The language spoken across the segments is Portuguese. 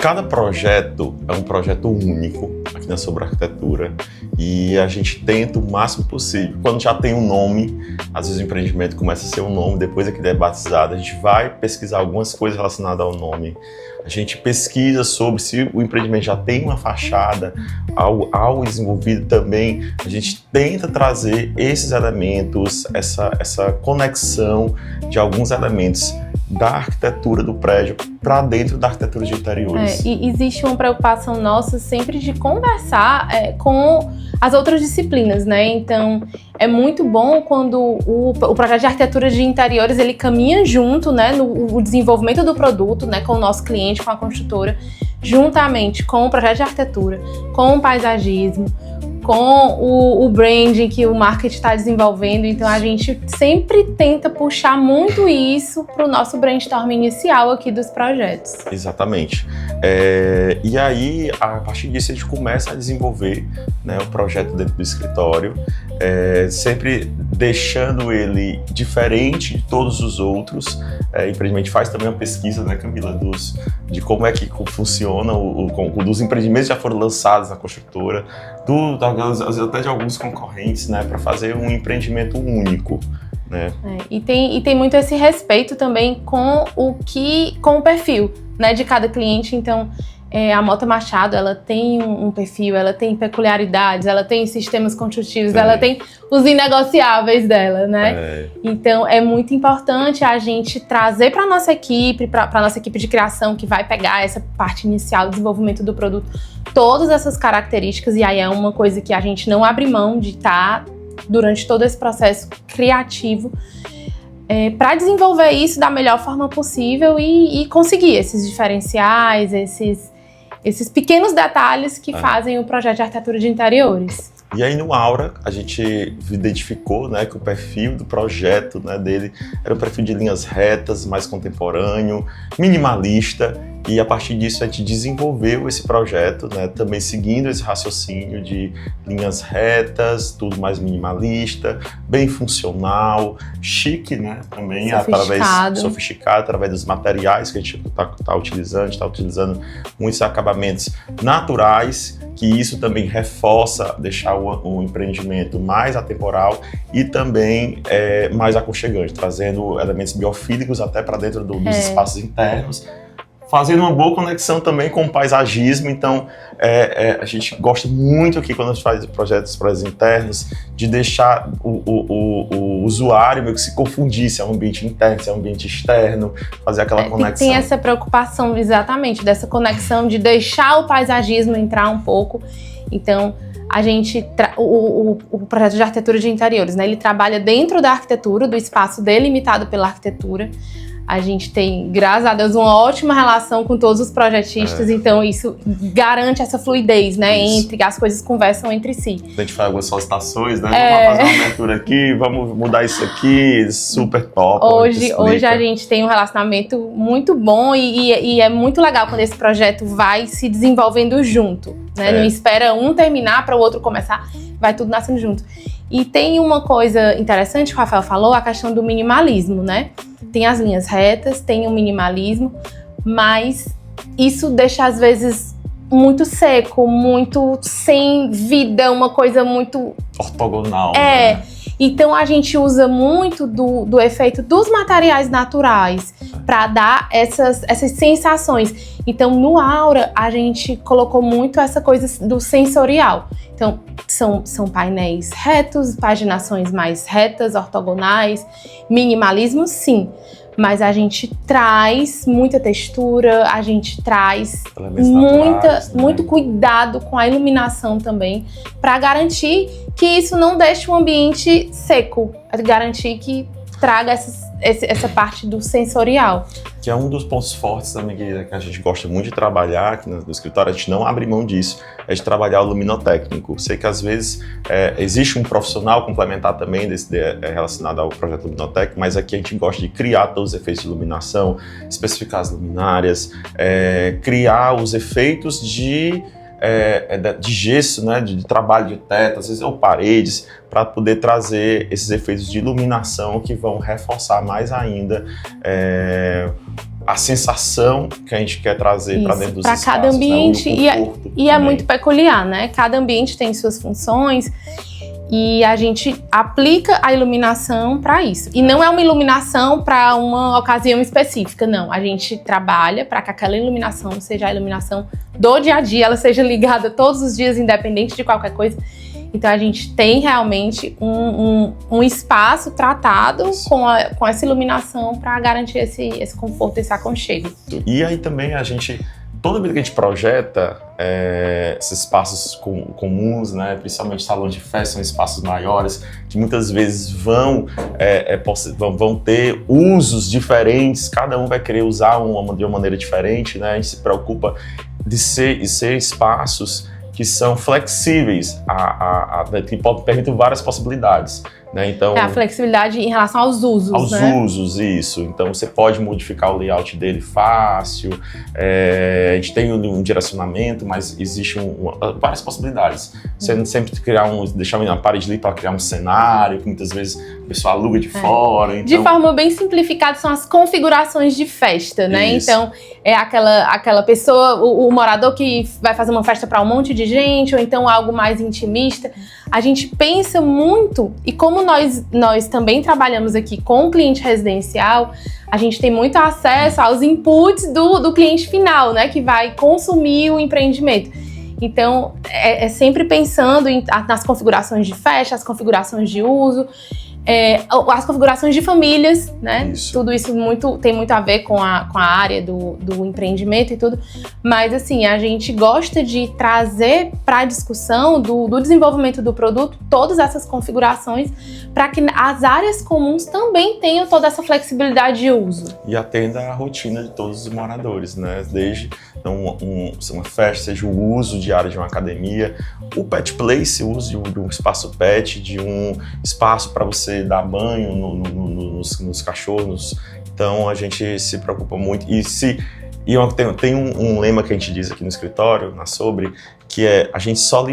Cada projeto é um projeto único aqui na Sobre Arquitetura e a gente tenta o máximo possível. Quando já tem um nome, às vezes o empreendimento começa a ser um nome, depois é que ele é batizado, a gente vai pesquisar algumas coisas relacionadas ao nome. A gente pesquisa sobre se o empreendimento já tem uma fachada, algo desenvolvido também. A gente tenta trazer esses elementos, essa conexão de alguns elementos da arquitetura do prédio para dentro da arquitetura de interiores. E existe uma preocupação nossa sempre de conversar com as outras disciplinas, né? Então, é muito bom quando o projeto de arquitetura de interiores ele caminha junto, né, no desenvolvimento do produto, né, com o nosso cliente, com a construtora, juntamente com o projeto de arquitetura, com o paisagismo, com o branding que o marketing está desenvolvendo. Então a gente sempre tenta puxar muito isso para o nosso brainstorm inicial aqui dos projetos. Exatamente. E aí, a partir disso, a gente começa a desenvolver, né, o projeto dentro do escritório, sempre deixando ele diferente de todos os outros. Empreendimento faz também uma pesquisa, né, Camila, de como é que funciona dos empreendimentos que já foram lançados na construtora, até de alguns concorrentes, né, para fazer um empreendimento único, né? E tem muito esse respeito também com o perfil, né, de cada cliente. Então, a Mota Machado, ela tem um perfil, ela tem peculiaridades, ela tem sistemas construtivos, ela tem os inegociáveis dela, né? Então, é muito importante a gente trazer para a nossa equipe de criação, que vai pegar essa parte inicial do desenvolvimento do produto, todas essas características, e aí é uma coisa que a gente não abre mão de estar durante todo esse processo criativo, para desenvolver isso da melhor forma possível e conseguir esses diferenciais, esses pequenos detalhes que fazem o projeto de arquitetura de interiores. E aí no Aura a gente identificou, né, que o perfil do projeto, né, dele era um perfil de linhas retas, mais contemporâneo, minimalista, e a partir disso a gente desenvolveu esse projeto, né, também seguindo esse raciocínio de linhas retas, tudo mais minimalista, bem funcional, chique, né, também sofisticado através dos materiais que a gente está utilizando muitos acabamentos naturais, que isso também reforça, deixar o empreendimento mais atemporal e também mais aconchegante, trazendo elementos biofílicos até para dentro dos espaços internos, fazendo uma boa conexão também com o paisagismo. Então, a gente gosta muito aqui, quando a gente faz projetos internos, de deixar o usuário meio que se confundir se é um ambiente interno, se é um ambiente externo, fazer aquela conexão. Tem essa preocupação, exatamente, dessa conexão de deixar o paisagismo entrar um pouco. Então, a gente o projeto de arquitetura de interiores, né, ele trabalha dentro da arquitetura, do espaço delimitado pela arquitetura. A gente tem, graças a Deus, uma ótima relação com todos os projetistas, então isso garante essa fluidez, né? Entre as coisas conversam entre si. A gente faz algumas solicitações, né? Vamos fazer uma abertura aqui, vamos mudar isso aqui, super top. Hoje a gente tem um relacionamento muito bom e é muito legal quando esse projeto vai se desenvolvendo junto, né? Não espera um terminar para o outro começar, vai tudo nascendo junto. E tem uma coisa interessante que o Rafael falou, a questão do minimalismo, né? Tem as linhas retas, tem o minimalismo, mas isso deixa às vezes muito seco, muito sem vida, uma coisa muito ortogonal. Né? Então a gente usa muito do efeito dos materiais naturais para dar essas sensações. Então no Aura a gente colocou muito essa coisa do sensorial. Então são painéis retos, paginações mais retas, ortogonais, minimalismo sim. Mas a gente traz muita textura, a gente traz muito cuidado com a iluminação também, para garantir que isso não deixe o ambiente seco, garantir que traga essa parte do sensorial. Que é um dos pontos fortes também que a gente gosta muito de trabalhar aqui no escritório, a gente não abre mão disso, é de trabalhar o luminotécnico. Sei que às vezes existe um profissional complementar também relacionado ao projeto luminotécnico, mas aqui a gente gosta de criar todos os efeitos de iluminação, especificar as luminárias, criar os efeitos de gesso, né, de trabalho de teto, às vezes ou paredes, para poder trazer esses efeitos de iluminação que vão reforçar mais ainda a sensação que a gente quer trazer para dentro dos espaços. Para cada ambiente, né? E é muito peculiar, né? Cada ambiente tem suas funções e a gente aplica a iluminação para isso. E não é uma iluminação para uma ocasião específica, não. A gente trabalha para que aquela iluminação seja a iluminação do dia a dia, ela seja ligada todos os dias, independente de qualquer coisa. Então a gente tem realmente um espaço tratado com essa iluminação para garantir esse conforto, esse aconchego. E aí também toda vez que a gente projeta esses espaços comuns, né, principalmente salões de festa, são espaços maiores, que muitas vezes vão ter usos diferentes, cada um vai querer usar de uma maneira diferente, né, a gente se preocupa de ser espaços que são flexíveis, que permitem várias possibilidades. Né? Então, a flexibilidade em relação aos usos, usos, isso. Então, você pode modificar o layout dele fácil, a gente tem um direcionamento, mas existe várias possibilidades. Você sempre deixar uma parede ali para criar um cenário, que muitas vezes o pessoal aluga de fora. Então... De forma bem simplificada, são as configurações de festa, né? Isso. Então, é aquela pessoa, o morador que vai fazer uma festa para um monte de gente, ou então algo mais intimista. A gente pensa muito, e como nós também trabalhamos aqui com o cliente residencial, a gente tem muito acesso aos inputs do cliente final, né, que vai consumir o empreendimento. Então, é sempre pensando nas configurações de festa, as configurações de uso, as configurações de famílias, né? Isso. Tudo isso tem muito a ver com a área do empreendimento e tudo. Mas, assim, a gente gosta de trazer para a discussão do desenvolvimento do produto todas essas configurações para que as áreas comuns também tenham toda essa flexibilidade de uso. E atenda à rotina de todos os moradores, né? Desde uma festa, seja o uso diário de uma academia, o pet place, o uso de um espaço pet, de um espaço para você dar banho nos cachorros. Então a gente se preocupa muito. Tem um lema que a gente diz aqui no escritório, na Sobre, que é: a gente só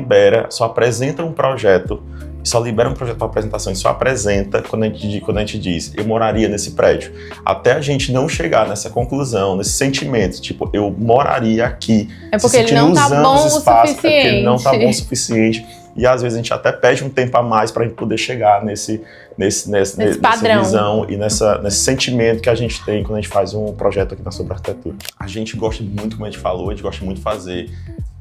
apresenta um projeto, só libera um projeto para apresentação e só apresenta quando a gente diz, eu moraria nesse prédio. Até a gente não chegar nessa conclusão, nesse sentimento, tipo, eu moraria aqui. É porque ele não tá bom o suficiente. É porque ele não tá bom o suficiente. E às vezes a gente até pede um tempo a mais para a gente poder chegar nessa visão e nesse sentimento que a gente tem quando a gente faz um projeto aqui na Sobre Arquitetura. A gente gosta muito, como a gente falou, a gente gosta muito de fazer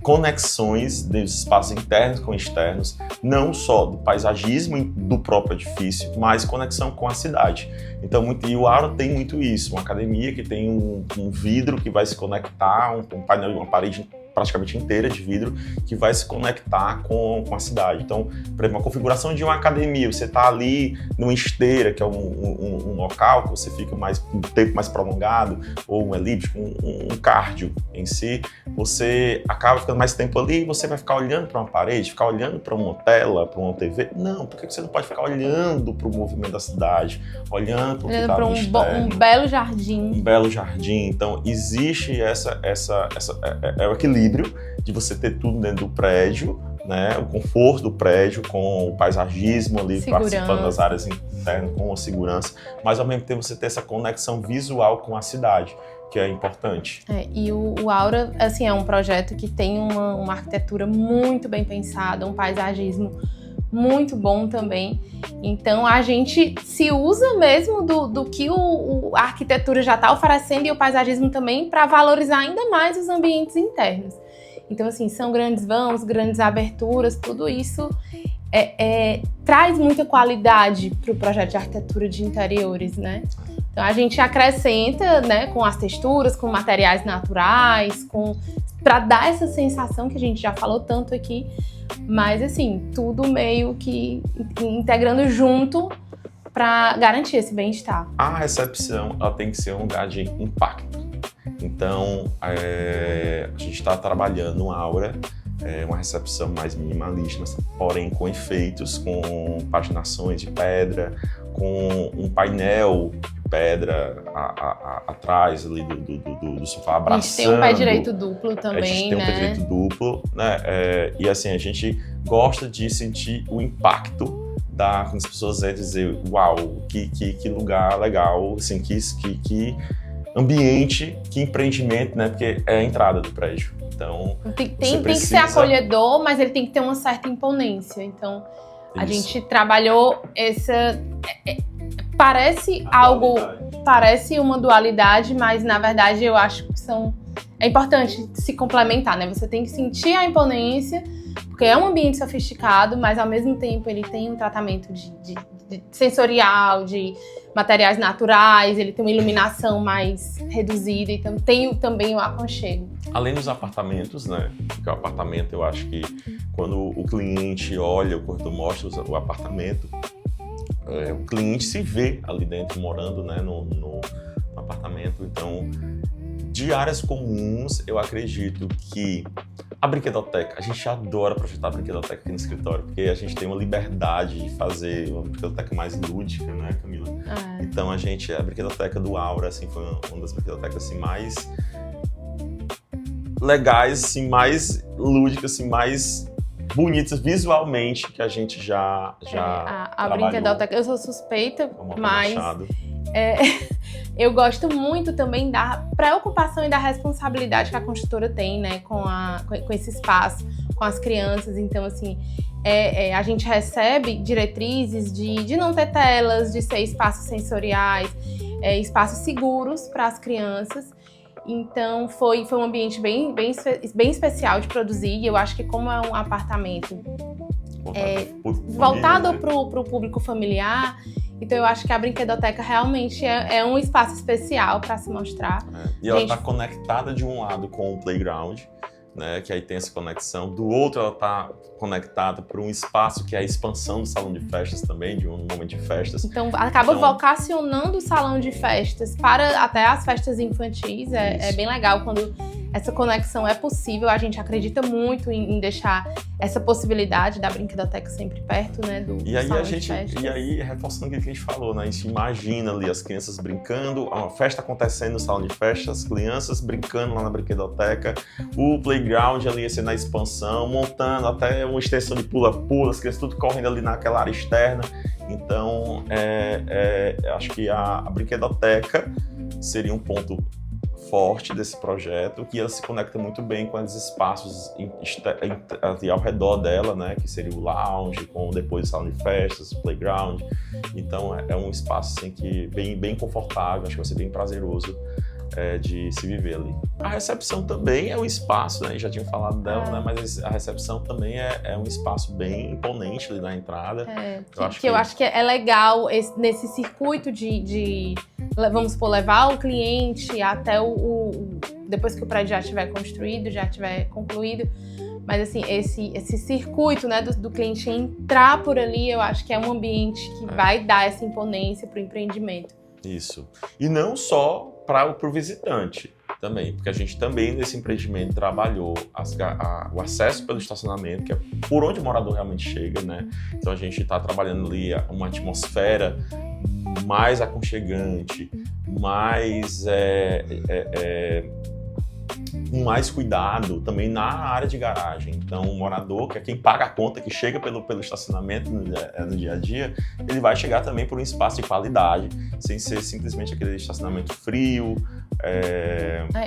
conexões dos espaços internos com externos, não só do paisagismo do próprio edifício, mas conexão com a cidade. Então, e o Aura tem muito isso, uma academia que tem um vidro que vai se conectar, um painel, uma parede praticamente inteira de vidro que vai se conectar com a cidade. Então, por exemplo, a configuração de uma academia, você está ali numa esteira, que é um local que você fica um tempo mais prolongado, ou um elíptico, um cardio em si, você acaba ficando mais tempo ali e você vai ficar olhando para uma parede, ficar olhando para uma tela, para uma TV. Não, por que você não pode ficar olhando para o movimento da cidade, olhando para o que está no externo? Um belo jardim. Um belo jardim. Então, existe o equilíbrio de você ter tudo dentro do prédio, né? O conforto do prédio com o paisagismo ali, participando das áreas internas, com a segurança, mas ao mesmo tempo você ter essa conexão visual com a cidade, que é importante. E o Aura, assim, é um projeto que tem uma arquitetura muito bem pensada, um paisagismo muito bom também. Então a gente se usa mesmo do que a arquitetura já está oferecendo e o paisagismo também para valorizar ainda mais os ambientes internos. Então, assim, são grandes vãos, grandes aberturas, tudo isso traz muita qualidade para o projeto de arquitetura de interiores, né? Então a gente acrescenta, né, com as texturas, com materiais naturais, para dar essa sensação que a gente já falou tanto aqui, mas assim, tudo meio que integrando junto para garantir esse bem-estar. A recepção, ela tem que ser um lugar de impacto. Então, a gente está trabalhando uma aura, uma recepção mais minimalista, porém com efeitos, com paginações de pedra, com um painel de pedra atrás ali do sofá, abraçando. A gente tem um pé direito duplo também, A gente tem um pé direito duplo, né? E assim, a gente gosta de sentir o impacto quando as pessoas dizer, uau, que lugar legal, assim, que ambiente, que empreendimento, né? Porque é a entrada do prédio. Então, tem que ser acolhedor, mas ele tem que ter uma certa imponência. Então, a gente trabalhou essa... Parece algo... Parece uma dualidade, mas na verdade eu acho que é importante se complementar, né? Você tem que sentir a imponência, porque é um ambiente sofisticado, mas ao mesmo tempo ele tem um tratamento de sensorial, de materiais naturais, ele tem uma iluminação mais reduzida, então tem também o aconchego. Além dos apartamentos, né? Porque o apartamento, eu acho que quando o cliente olha, o corretor mostra o apartamento, o cliente se vê ali dentro, morando, né, no apartamento. Então, de áreas comuns, eu acredito que a brinquedoteca, a gente adora projetar a brinquedoteca aqui no escritório, porque a gente tem uma liberdade de fazer uma brinquedoteca mais lúdica, né, Camila? Então, a brinquedoteca do Aura, assim, foi uma das brinquedotecas assim, mais legais, assim, mais lúdicas, assim, mais bonitas visualmente que a gente já a brinquedoteca, eu sou suspeita, mas eu gosto muito também da preocupação e da responsabilidade que a construtora tem, né, com esse espaço, com as crianças. Então, assim, a gente recebe diretrizes de não ter telas, de ser espaços sensoriais, espaços seguros para as crianças. Então, foi um ambiente bem especial de produzir. E eu acho que como é um apartamento voltado para o público familiar, então eu acho que a brinquedoteca realmente é um espaço especial para se mostrar. E ela está conectada de um lado com o playground, né, que aí tem essa conexão. Do outro, ela está conectada para um espaço que é a expansão do salão de festas também, de um momento de festas. Então, acaba vocacionando o salão de festas para até as festas infantis. É bem legal quando essa conexão é possível. A gente acredita muito em deixar essa possibilidade da brinquedoteca sempre perto, né, do salão de festas. E aí, reforçando o que a gente falou, né, a gente imagina ali as crianças brincando, uma festa acontecendo no salão de festas, as crianças brincando lá na brinquedoteca, o playground ali assim, na expansão, montando até uma extensão de pula-pula, as crianças tudo correndo ali naquela área externa. Então, acho que a brinquedoteca seria um ponto forte desse projeto, que ela se conecta muito bem com os espaços ao redor dela, né, que seria o lounge, com depois o salão de festas, o playground. Então é um espaço assim, que bem confortável, acho que vai ser bem prazeroso de se viver ali. A recepção também é um espaço, né, já tinha falado dela, né, mas a recepção também é um espaço bem imponente ali na entrada. Eu acho que é legal nesse circuito de vamos supor, levar o cliente até depois que o prédio já estiver construído, já estiver concluído. Mas assim, esse circuito, né, do cliente entrar por ali, eu acho que é um ambiente que vai dar essa imponência para o empreendimento. Isso. E não só para o visitante também, porque a gente também nesse empreendimento trabalhou o acesso pelo estacionamento, que é por onde o morador realmente chega, né? Então a gente está trabalhando ali uma atmosfera mais aconchegante, mais com mais cuidado também na área de garagem. Então, o morador, que é quem paga a conta, que chega pelo estacionamento no dia a dia, ele vai chegar também por um espaço de qualidade, sem ser simplesmente aquele estacionamento frio.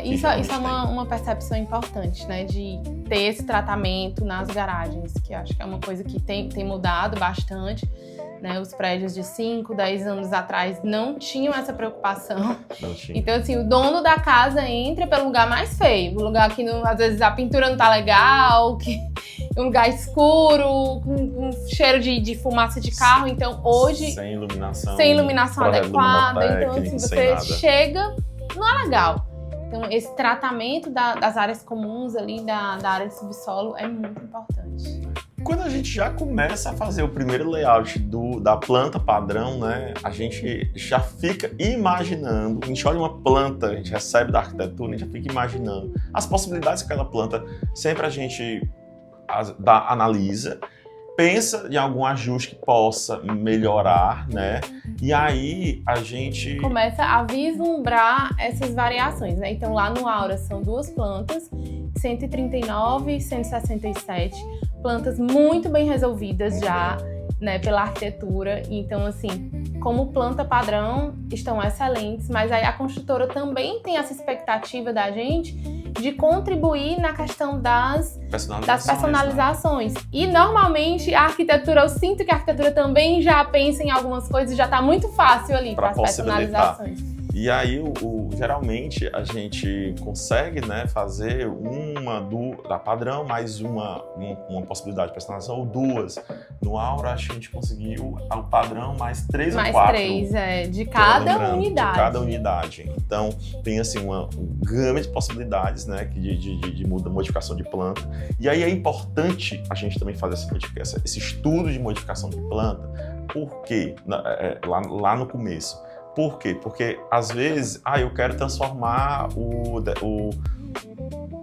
Isso é uma percepção importante, né, de ter esse tratamento nas garagens, que eu acho que é uma coisa que tem mudado bastante. Né, os prédios de 5, 10 anos atrás não tinham essa preocupação. Então, assim, o dono da casa entra pelo lugar mais feio. O lugar que, às vezes, a pintura não tá legal, um lugar escuro, com cheiro de fumaça de carro. Então, hoje... Sem iluminação adequada. Então, assim, você chega... Não é legal. Então, esse tratamento das áreas comuns ali, da área de subsolo, é muito importante. Quando a gente já começa a fazer o primeiro layout da planta padrão, né, a gente já fica imaginando, a gente olha uma planta, a gente recebe da arquitetura, a gente já fica imaginando as possibilidades que aquela planta, sempre a gente analisa, pensa em algum ajuste que possa melhorar, né, e aí a gente começa a vislumbrar essas variações, né? Então lá no Aura são 2 plantas, 139 e 167, plantas muito bem resolvidas já, né, pela arquitetura. Então, assim, como planta padrão, estão excelentes, mas aí a construtora também tem essa expectativa da gente de contribuir na questão das personalizações. Né? E normalmente a arquitetura, eu sinto que a arquitetura também já pensa em algumas coisas e já está muito fácil ali para as personalizações. E aí, geralmente, a gente consegue, né, fazer da padrão, mais uma possibilidade de personalização, ou duas. No Aura, acho que a gente conseguiu o padrão mais 3 ou 4. Mais 3, de cada unidade. De cada unidade. Então, tem, assim, uma gama de possibilidades, né, de modificação de planta. E aí é importante a gente também fazer esse estudo de modificação de planta. Por quê? Lá no começo. Por quê? Porque, às vezes, eu quero transformar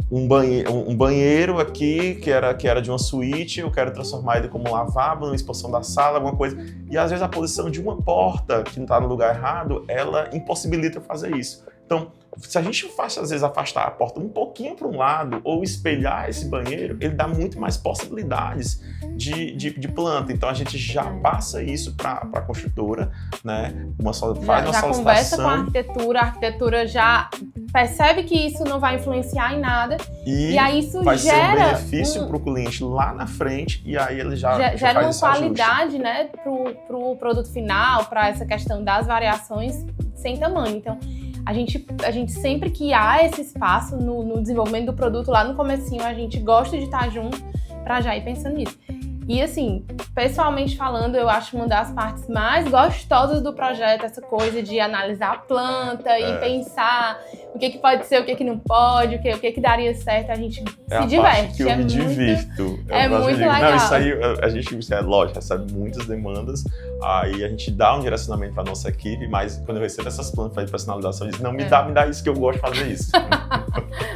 um banheiro aqui, que era de uma suíte, eu quero transformar ele como um lavabo, numa expansão da sala, alguma coisa. E, às vezes, a posição de uma porta, que não está no lugar errado, ela impossibilita fazer isso. Então, se a gente às vezes afastar a porta um pouquinho para um lado ou espelhar esse banheiro, ele dá muito mais possibilidades de planta. Então a gente já passa isso para a construtora, né? Faz uma solicitação. Conversa com a arquitetura já percebe que isso não vai influenciar em nada e aí isso vai gera ser um benefício para o cliente lá na frente e aí ele já gera faz uma qualidade, né, pro produto final, para essa questão das variações sem tamanho. Então a gente sempre que há esse espaço no desenvolvimento do produto, lá no comecinho, a gente gosta de estar junto para já ir pensando nisso. E assim, pessoalmente falando, eu acho uma das partes mais gostosas do projeto, essa coisa de analisar a planta e pensar o que pode ser, o que não pode, o que daria certo, a gente se diverte. Parte que eu me divirto. É muito legal. Não, isso aí, a gente, lógico, recebe muitas demandas, aí a gente dá um direcionamento para nossa equipe, mas quando eu recebo essas plantas de personalização, eu digo, não, me dá isso que eu gosto de fazer isso.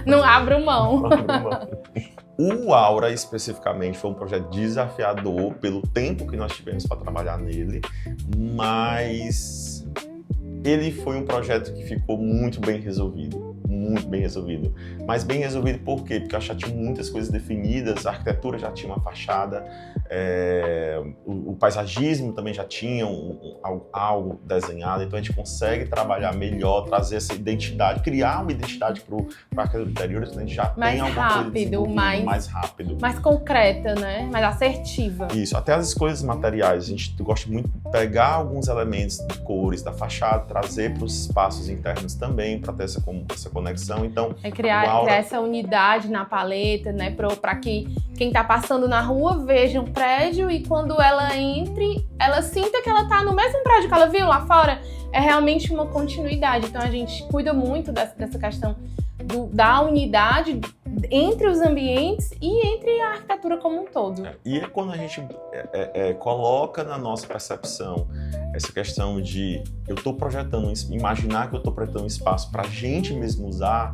Não abro mão. Não abro mão. O Aura, especificamente, foi um projeto desafiador pelo tempo que nós tivemos para trabalhar nele, mas ele foi um projeto que ficou muito bem resolvido. Muito bem resolvido. Mas bem resolvido por quê? Porque já tinha muitas coisas definidas, a arquitetura já tinha uma fachada, o paisagismo também já tinha algo desenhado, então a gente consegue trabalhar melhor, trazer essa identidade, criar uma identidade para aquele interior, a gente já tem alguma coisa mais rápido. Mais concreta, né? Mais assertiva. Isso, até as escolhas materiais, a gente gosta muito de pegar alguns elementos de cores da fachada, trazer para os espaços internos também, para ter essa conexão. Então, criar essa unidade na paleta, né, para que quem está passando na rua veja um prédio e quando ela entre, ela sinta que ela está no mesmo prédio que ela viu lá fora. É realmente uma continuidade. Então a gente cuida muito dessa questão da unidade entre os ambientes e entre a arquitetura como um todo. E é quando a gente coloca na nossa percepção essa questão de eu estou projetando, imaginar que eu estou projetando um espaço para a gente mesmo usar,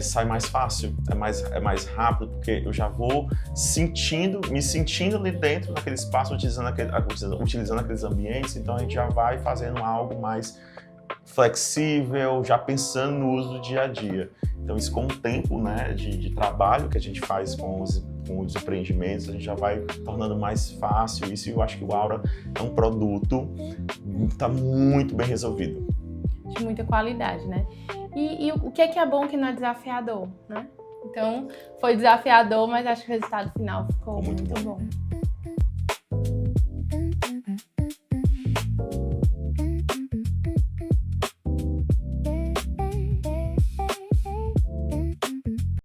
sai mais fácil, é mais rápido, porque eu já vou me sentindo ali dentro daquele espaço, utilizando aqueles ambientes, então a gente já vai fazendo algo mais flexível, já pensando no uso do dia a dia. Então isso com o tempo, né, de trabalho que a gente faz com os empreendimentos, a gente já vai tornando mais fácil isso, e eu acho que o Aura é um produto que está muito bem resolvido. De muita qualidade, né? E o que é bom que não é desafiador, né? Então, foi desafiador, mas acho que o resultado final ficou muito bom.